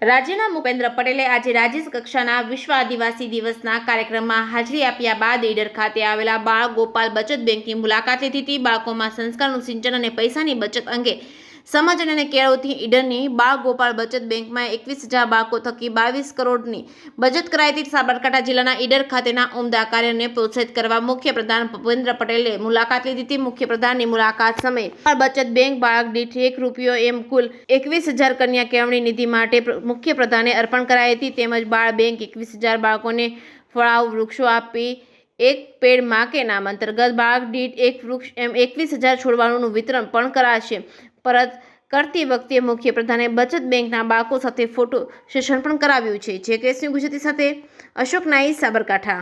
રાજ્યના ભૂપેન્દ્ર પટેલે આજે રાજ્ય કક્ષાના વિશ્વ આદિવાસી દિવસના કાર્યક્રમમાં હાજરી આપ્યા બાદ ઈડર ખાતે આવેલા બાળ ગોપાલ બચત બેંકની મુલાકાત લીધી હતી। બાળકોમાં સંસ્કારનું સિંચન અને પૈસાની બચત અંગે સમજ અને કેળવતી ઈડરની બાળ ગોપાલ બચત બેંકમાં 21,000 બાળકો થકી 22 કરોડની બચત કરાઈ હતી। સાબરકાંઠા જિલ્લાના ઈડર ખાતેના ઉમદા કાર્યને પ્રોત્સાહિત કરવા મુખ્યપ્રધાન ભૂપેન્દ્ર પટેલે મુલાકાત લીધી હતી। મુખ્યપ્રધાનની મુલાકાત સમયે બાળ બચત બેંક બાળક દીઠ ₹1 એમ કુલ 21,000 કન્યા કેળવણી નિધિ માટે મુખ્યપ્રધાને અર્પણ કરાઈ હતી। તેમજ બાળ બેંક 21,000 બાળકોને ફળાઉ વૃક્ષો આપી એક પેડ માં કે નામ અંતર્ગત બાળક દીઠ એક વૃક્ષ એમ 21,000 છોડવાનું વિતરણ પણ કરાશે। પરત કરતી વખતે મુખ્યપ્રધાને બચત બેંકના બાળકો સાથે ફોટો સેશન પણ કરાવ્યું છે। જે કેસની ગુજરાતી સાથે અશોક નાઈ, સાબરકાંઠા।